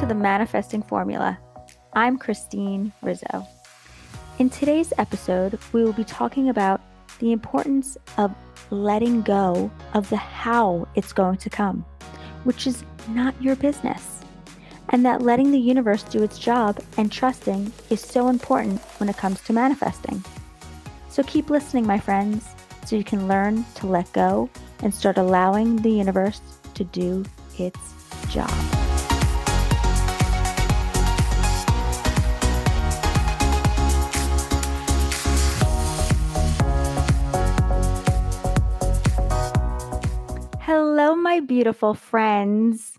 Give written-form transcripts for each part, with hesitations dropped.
to the Manifesting Formula. I'm Christine Rizzo. In today's episode, we will be talking about the importance of letting go of the how it's going to come, which is not your business, and that letting the universe do its job and trusting is so important when it comes to manifesting. So keep listening, my friends, so you can learn to let go and start allowing the universe to do its job. Hello, my beautiful friends.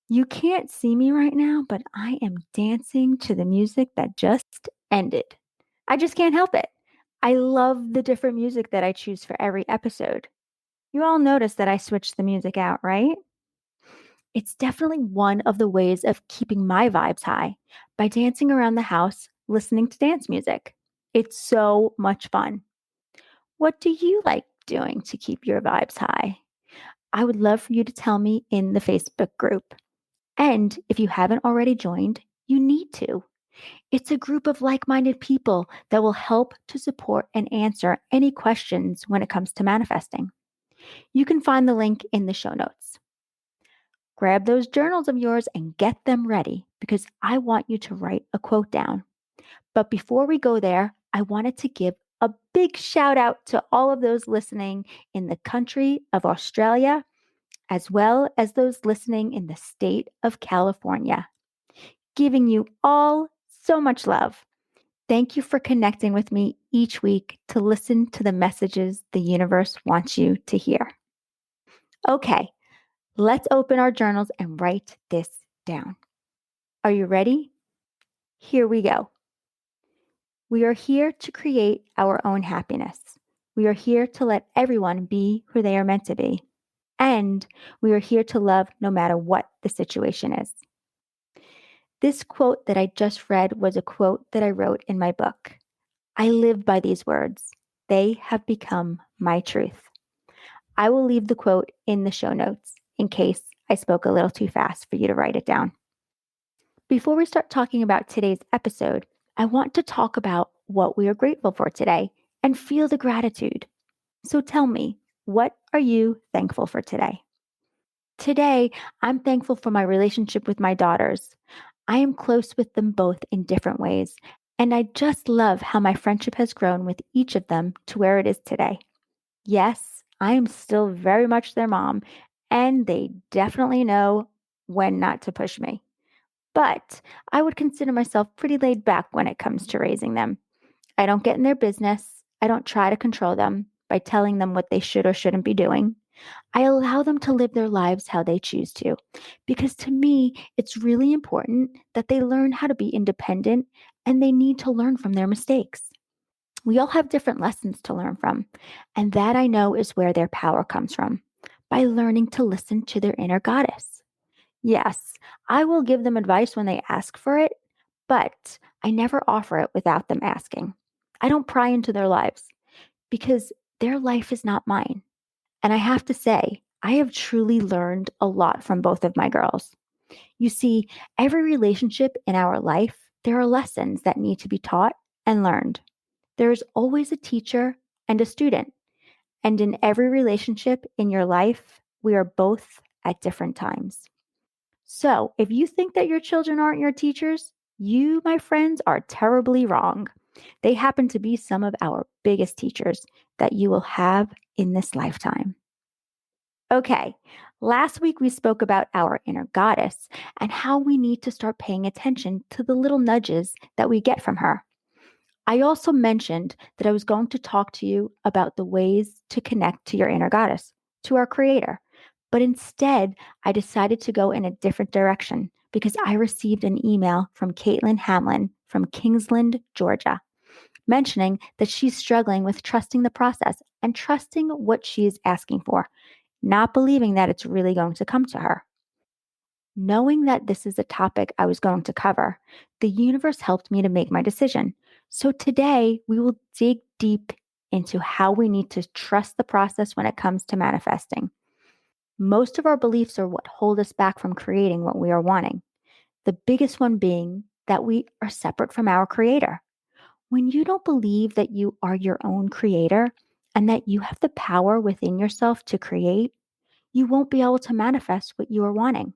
You can't see me right now, but I am dancing to the music that just ended. I just can't help it. I love the different music that I choose for every episode. You all notice that I switched the music out, right? It's definitely one of the ways of keeping my vibes high by dancing around the house, listening to dance music. It's so much fun. What do you like doing to keep your vibes high? I would love for you to tell me in the Facebook group. And if you haven't already joined, you need to. It's a group of like minded people that will help to support and answer any questions when it comes to manifesting. You can find the link in the show notes. Grab those journals of yours and get them ready because I want you to write a quote down. But before we go there, I wanted to give a big shout out to all of those listening in the country of Australia, as well as those listening in the state of California. Giving you all so much love. Thank you for connecting with me each week to listen to the messages the universe wants you to hear. Okay, let's open our journals and write this down. Are you ready? Here we go. We are here to create our own happiness. We are here to let everyone be who they are meant to be. And we are here to love no matter what the situation is. This quote that I just read was a quote that I wrote in my book. I live by these words. They have become my truth. I will leave the quote in the show notes in case I spoke a little too fast for you to write it down. Before we start talking about today's episode, I want to talk about what we are grateful for today and feel the gratitude. So tell me, what are you thankful for today? Today, I'm thankful for my relationship with my daughters. I am close with them both in different ways, and I just love how my friendship has grown with each of them to where it is today. Yes, I am still very much their mom, and they definitely know when not to push me. But I would consider myself pretty laid back when it comes to raising them. I don't get in their business. I don't try to control them by telling them what they should or shouldn't be doing. I allow them to live their lives how they choose to, because to me, it's really important that they learn how to be independent and they need to learn from their mistakes. We all have different lessons to learn from, and that I know is where their power comes from, by learning to listen to their inner goddess. Yes, I will give them advice when they ask for it, but I never offer it without them asking. I don't pry into their lives because their life is not mine. And I have to say, I have truly learned a lot from both of my girls. You see, every relationship in our life, there are lessons that need to be taught and learned. There is always a teacher and a student. And in every relationship in your life, we are both at different times. So if you think that your children aren't your teachers, you, my friends, are terribly wrong. They happen to be some of our biggest teachers that you will have in this lifetime. Okay, last week we spoke about our inner goddess and how we need to start paying attention to the little nudges that we get from her. I also mentioned that I was going to talk to you about the ways to connect to your inner goddess, to our creator. But instead, I decided to go in a different direction because I received an email from Caitlin Hamlin from Kingsland, Georgia, mentioning that she's struggling with trusting the process and trusting what she's asking for, not believing that it's really going to come to her. Knowing that this is a topic I was going to cover, the universe helped me to make my decision. So today we will dig deep into how we need to trust the process when it comes to manifesting. Most of our beliefs are what hold us back from creating what we are wanting. The biggest one being that we are separate from our creator. When you don't believe that you are your own creator and that you have the power within yourself to create, you won't be able to manifest what you are wanting.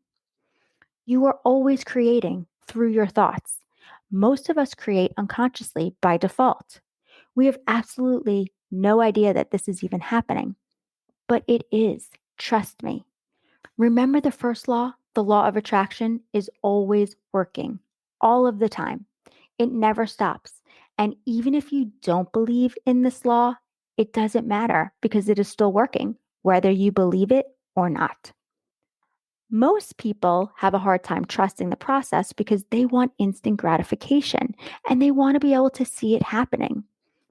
You are always creating through your thoughts. Most of us create unconsciously by default. We have absolutely no idea that this is even happening, but it is. Trust me. Remember the first law? The law of attraction is always working all of the time. It never stops. And even if you don't believe in this law, it doesn't matter because it is still working, whether you believe it or not. Most people have a hard time trusting the process because they want instant gratification and they want to be able to see it happening.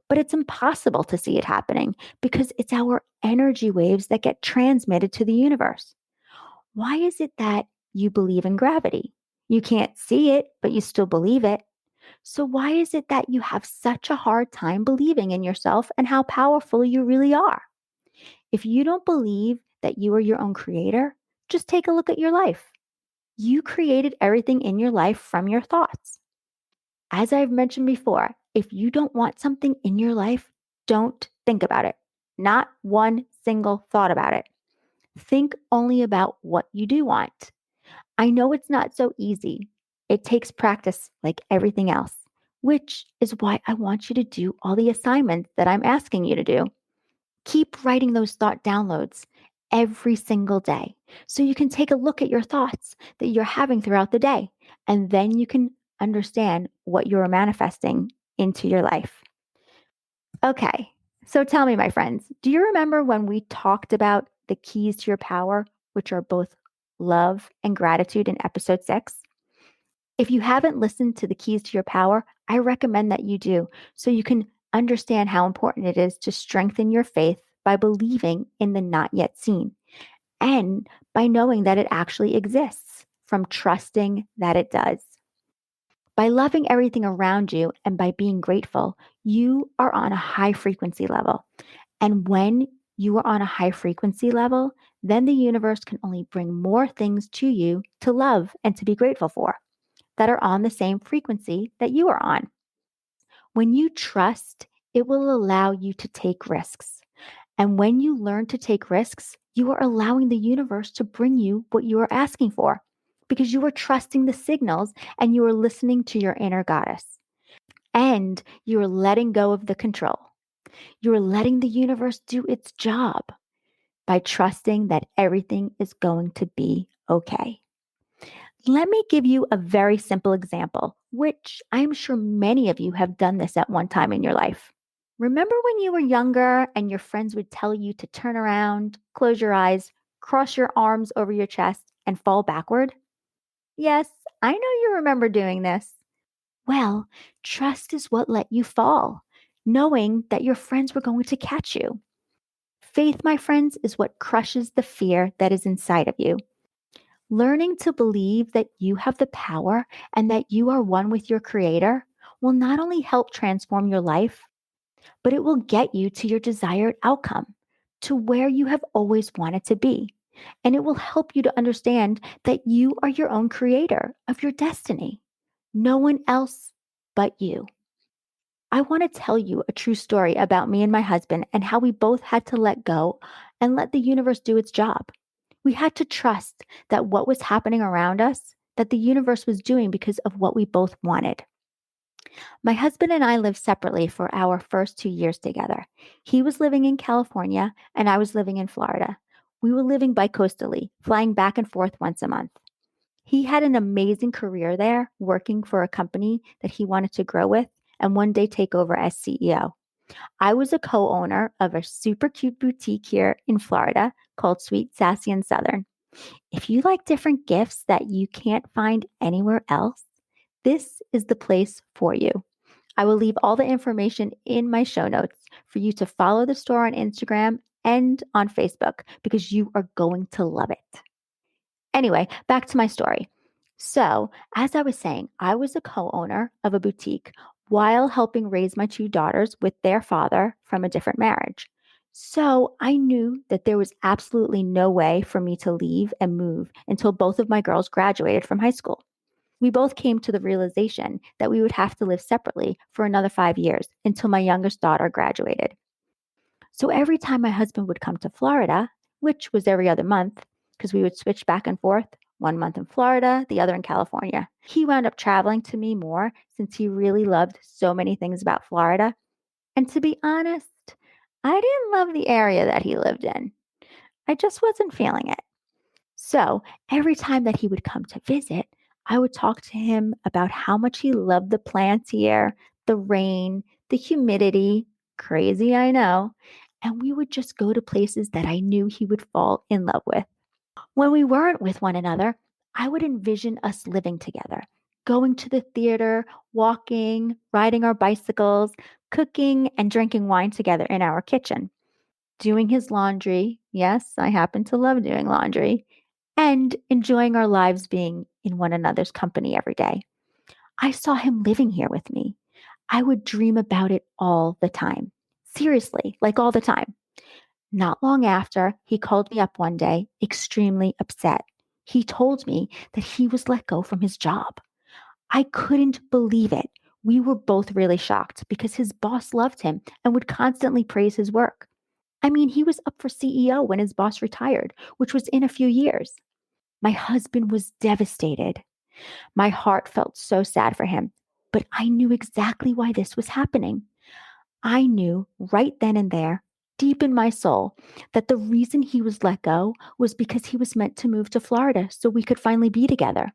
But it's impossible to see it happening because it's our energy waves that get transmitted to the universe. Why is it that you believe in gravity? You can't see it, but you still believe it. So, why is it that you have such a hard time believing in yourself and how powerful you really are? If you don't believe that you are your own creator, just take a look at your life. You created everything in your life from your thoughts. As I've mentioned before, if you don't want something in your life, don't think about it. Not one single thought about it. Think only about what you do want. I know it's not so easy. It takes practice like everything else, which is why I want you to do all the assignments that I'm asking you to do. Keep writing those thought downloads every single day so you can take a look at your thoughts that you're having throughout the day, and then you can understand what you're manifesting into your life. Okay, so tell me, my friends, do you remember when we talked about the keys to your power, which are both love and gratitude in episode 6? If you haven't listened to the keys to your power, I recommend that you do so you can understand how important it is to strengthen your faith by believing in the not yet seen and by knowing that it actually exists from trusting that it does. By loving everything around you and by being grateful, you are on a high frequency level. And when you are on a high frequency level, then the universe can only bring more things to you to love and to be grateful for that are on the same frequency that you are on. When you trust, it will allow you to take risks. And when you learn to take risks, you are allowing the universe to bring you what you are asking for because you are trusting the signals and you are listening to your inner goddess. And you are letting go of the control. You are letting the universe do its job by trusting that everything is going to be okay. Let me give you a very simple example, which I'm sure many of you have done this at one time in your life. Remember when you were younger and your friends would tell you to turn around, close your eyes, cross your arms over your chest, and fall backward? Yes, I know you remember doing this. Well, trust is what let you fall, knowing that your friends were going to catch you. Faith, my friends, is what crushes the fear that is inside of you. Learning to believe that you have the power and that you are one with your creator will not only help transform your life, but it will get you to your desired outcome, to where you have always wanted to be. And it will help you to understand that you are your own creator of your destiny. No one else but you. I want to tell you a true story about me and my husband and how we both had to let go and let the universe do its job. We had to trust that what was happening around us, that the universe was doing because of what we both wanted. My husband and I lived separately for our first 2 years together. He was living in California and I was living in Florida. We were living bicoastally, flying back and forth once a month. He had an amazing career there, working for a company that he wanted to grow with and one day take over as CEO. I was a co owner of a super cute boutique here in Florida called Sweet, Sassy, and Southern. If you like different gifts that you can't find anywhere else, this is the place for you. I will leave all the information in my show notes for you to follow the store on Instagram and on Facebook because you are going to love it. Anyway, back to my story. So, as I was saying, I was a co owner of a boutique while helping raise my two daughters with their father from a different marriage. So, I knew that there was absolutely no way for me to leave and move until both of my girls graduated from high school. We both came to the realization that we would have to live separately for another 5 years until my youngest daughter graduated. So every time my husband would come to Florida, which was every other month, because we would switch back and forth, 1 month in Florida, the other in California, he wound up traveling to me more since he really loved so many things about Florida. And to be honest, I didn't love the area that he lived in. I just wasn't feeling it. So every time that he would come to visit, I would talk to him about how much he loved the plants here, the rain, the humidity. Crazy, I know. And we would just go to places that I knew he would fall in love with. When we weren't with one another, I would envision us living together, going to the theater, walking, riding our bicycles, cooking, and drinking wine together in our kitchen, doing his laundry. Yes, I happen to love doing laundry, and enjoying our lives being in one another's company every day. I saw him living here with me. I would dream about it all the time. Seriously, like all the time. Not long after, he called me up one day, extremely upset. He told me that he was let go from his job. I couldn't believe it. We were both really shocked because his boss loved him and would constantly praise his work. I mean, he was up for CEO when his boss retired, which was in a few years. My husband was devastated. My heart felt so sad for him, but I knew exactly why this was happening. I knew right then and there, deep in my soul, that the reason he was let go was because he was meant to move to Florida so we could finally be together.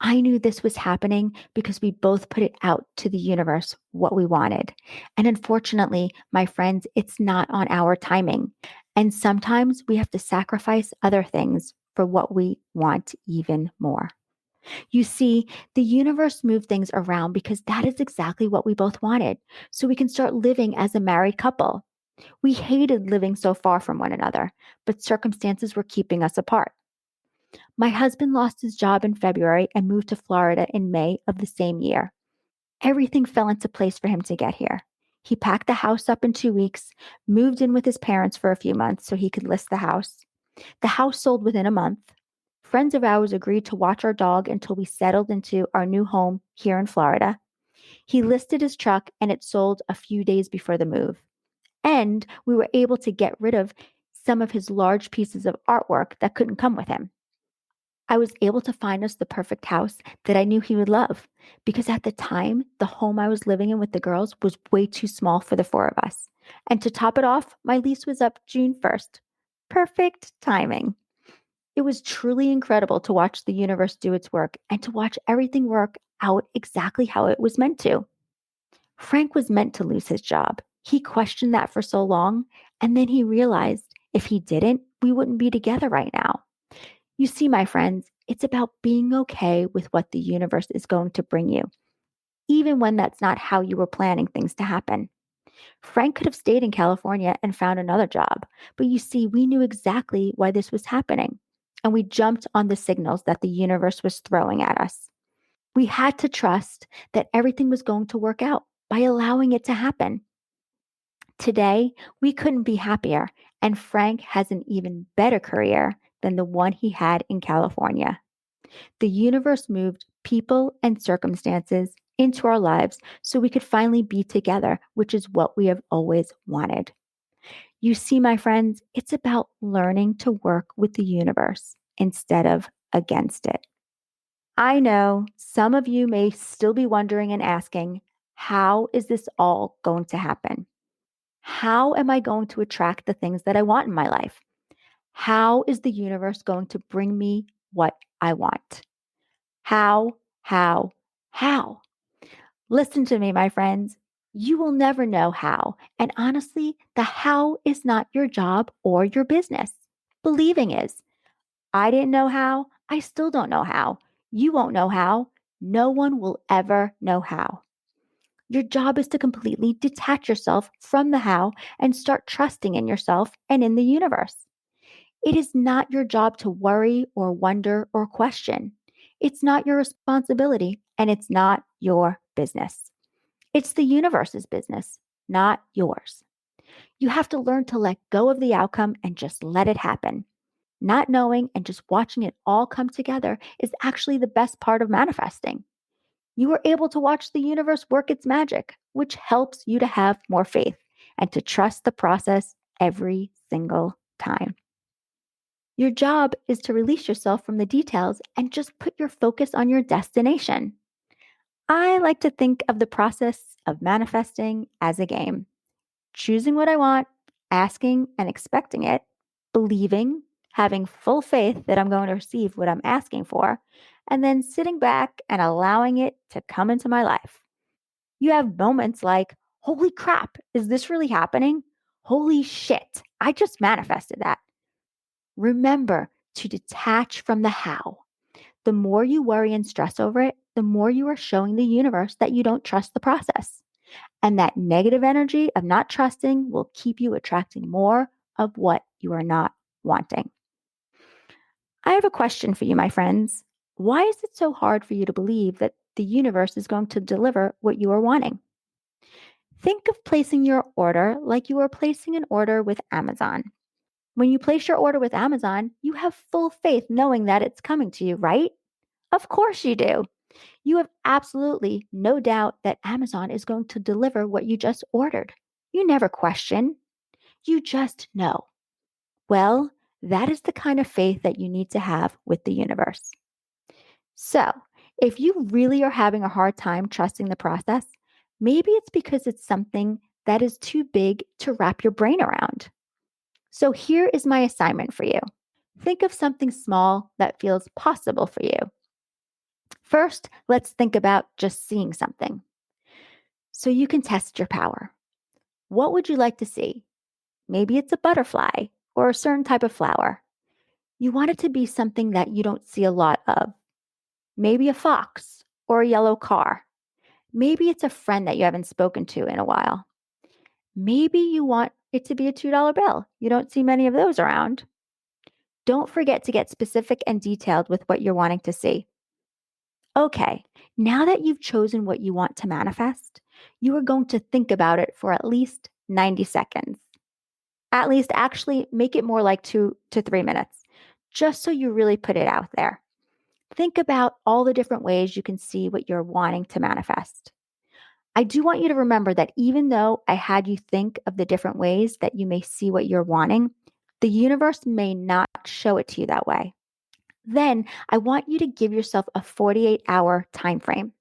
I knew this was happening because we both put it out to the universe what we wanted. And unfortunately, my friends, it's not on our timing. And sometimes we have to sacrifice other things for what we want even more. You see, the universe moved things around because that is exactly what we both wanted. So we can start living as a married couple. We hated living so far from one another, but circumstances were keeping us apart. My husband lost his job in February and moved to Florida in May of the same year. Everything fell into place for him to get here. He packed the house up in 2 weeks, moved in with his parents for a few months so he could list the house. The house sold within a month. Friends of ours agreed to watch our dog until we settled into our new home here in Florida. He listed his truck and it sold a few days before the move. And we were able to get rid of some of his large pieces of artwork that couldn't come with him. I was able to find us the perfect house that I knew he would love because at the time, the home I was living in with the girls was way too small for the four of us. And to top it off, my lease was up June 1st. Perfect timing. It was truly incredible to watch the universe do its work and to watch everything work out exactly how it was meant to. Frank was meant to lose his job. He questioned that for so long, and then he realized if he didn't, we wouldn't be together right now. You see, my friends, it's about being okay with what the universe is going to bring you, even when that's not how you were planning things to happen. Frank could have stayed in California and found another job, but you see, we knew exactly why this was happening, and we jumped on the signals that the universe was throwing at us. We had to trust that everything was going to work out by allowing it to happen. Today, we couldn't be happier, and Frank has an even better career than the one he had in California. The universe moved people and circumstances into our lives so we could finally be together, which is what we have always wanted. You see, my friends, it's about learning to work with the universe instead of against it. I know some of you may still be wondering and asking, how is this all going to happen? How am I going to attract the things that I want in my life? How is the universe going to bring me what I want? How, how, how? Listen to me, my friends. You will never know how. And honestly, the how is not your job or your business. Believing is. I didn't know how. I still don't know how. You won't know how. No one will ever know how. Your job is to completely detach yourself from the how and start trusting in yourself and in the universe. It is not your job to worry or wonder or question. It's not your responsibility and it's not your business. It's the universe's business, not yours. You have to learn to let go of the outcome and just let it happen. Not knowing and just watching it all come together is actually the best part of manifesting. You are able to watch the universe work its magic, which helps you to have more faith and to trust the process every single time. Your job is to release yourself from the details and just put your focus on your destination. I like to think of the process of manifesting as a game. Choosing what I want, asking and expecting it, believing, having full faith that I'm going to receive what I'm asking for, and then sitting back and allowing it to come into my life. You have moments like, holy crap, is this really happening? Holy shit, I just manifested that. Remember to detach from the how. The more you worry and stress over it, the more you are showing the universe that you don't trust the process. And that negative energy of not trusting will keep you attracting more of what you are not wanting. I have a question for you, my friends. Why is it so hard for you to believe that the universe is going to deliver what you are wanting? Think of placing your order like you are placing an order with Amazon. When you place your order with Amazon, you have full faith knowing that it's coming to you, right? Of course you do. You have absolutely no doubt that Amazon is going to deliver what you just ordered. You never question, you just know. Well, that is the kind of faith that you need to have with the universe. So, if you really are having a hard time trusting the process, maybe it's because it's something that is too big to wrap your brain around. So, here is my assignment for you. Think of something small that feels possible for you. First, let's think about just seeing something. So you can test your power. What would you like to see? Maybe it's a butterfly or a certain type of flower. You want it to be something that you don't see a lot of. Maybe a fox or a yellow car. Maybe it's a friend that you haven't spoken to in a while. Maybe you want it to be a $2 bill. You don't see many of those around. Don't forget to get specific and detailed with what you're wanting to see. Okay, now that you've chosen what you want to manifest, you are going to think about it for at least 90 seconds. At least, actually, make it more like 2 to 3 minutes, just so you really put it out there. Think about all the different ways you can see what you're wanting to manifest. I do want you to remember that even though I had you think of the different ways that you may see what you're wanting, the universe may not show it to you that way. Then I want you to give yourself a 48-hour time frame.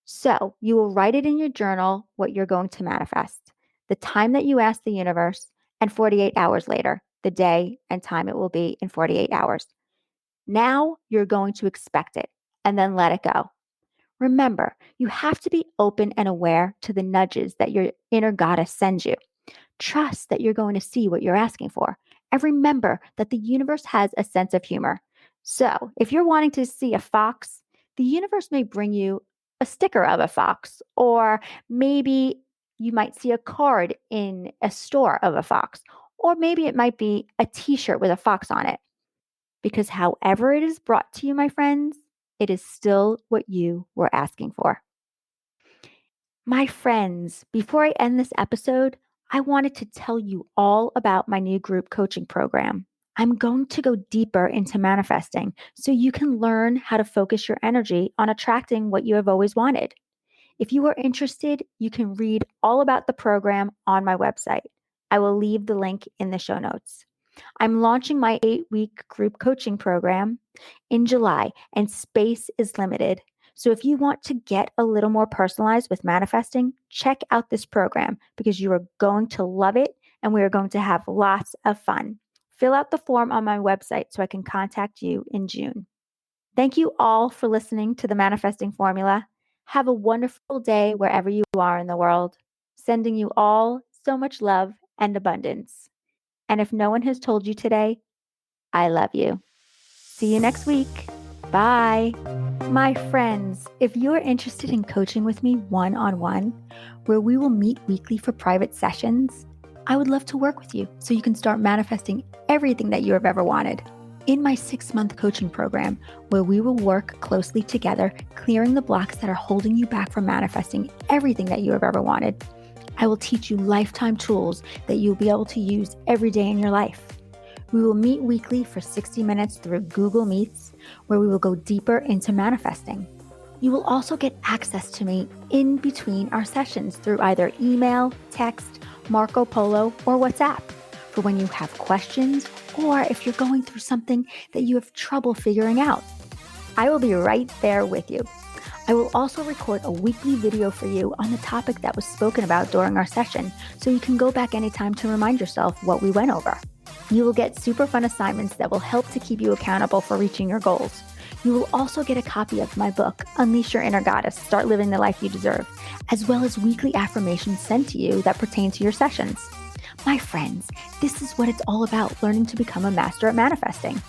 So you will write it in your journal what you're going to manifest, the time that you ask the universe, and 48 hours later, the day and time it will be in 48 hours. Now you're going to expect it and then let it go. Remember, you have to be open and aware to the nudges that your inner goddess sends you. Trust that you're going to see what you're asking for. And remember that the universe has a sense of humor. So if you're wanting to see a fox, the universe may bring you a sticker of a fox, or maybe you might see a card in a store of a fox, or maybe it might be a t shirt with a fox on it. Because however it is brought to you, my friends, it is still what you were asking for. My friends, before I end this episode, I wanted to tell you all about my new group coaching program. I'm going to go deeper into manifesting so you can learn how to focus your energy on attracting what you have always wanted. If you are interested, you can read all about the program on my website. I will leave the link in the show notes. I'm launching my 8-week group coaching program in July, and space is limited. So if you want to get a little more personalized with manifesting, check out this program because you are going to love it and we are going to have lots of fun. Fill out the form on my website so I can contact you in June. Thank you all for listening to the Manifesting Formula. Have a wonderful day wherever you are in the world. Sending you all so much love and abundance. And if no one has told you today, I love you. See you next week. Bye. My friends, if you are interested in coaching with me one-on-one, where we will meet weekly for private sessions, I would love to work with you so you can start manifesting everything that you have ever wanted. In my 6-month coaching program, where we will work closely together, clearing the blocks that are holding you back from manifesting everything that you have ever wanted, I will teach you lifetime tools that you'll be able to use every day in your life. We will meet weekly for 60 minutes through Google Meets, where we will go deeper into manifesting. You will also get access to me in between our sessions through either email, text, Marco Polo, or WhatsApp for when you have questions or if you're going through something that you have trouble figuring out. I will be right there with you. I will also record a weekly video for you on the topic that was spoken about during our session, so you can go back anytime to remind yourself what we went over. You will get super fun assignments that will help to keep you accountable for reaching your goals. You will also get a copy of my book, Unleash Your Inner Goddess, Start Living the Life You Deserve, as well as weekly affirmations sent to you that pertain to your sessions. My friends, this is what it's all about, learning to become a master at manifesting.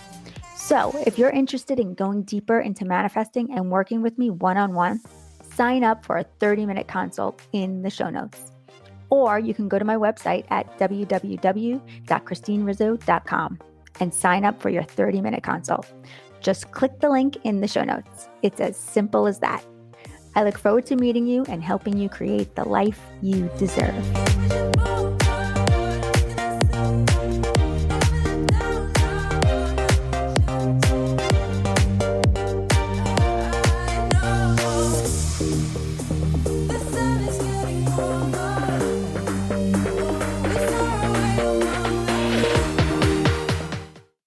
So if you're interested in going deeper into manifesting and working with me one-on-one, sign up for a 30-minute consult in the show notes. Or you can go to my website at www.christinerizzo.com and sign up for your 30-minute consult. Just click the link in the show notes. It's as simple as that. I look forward to meeting you and helping you create the life you deserve.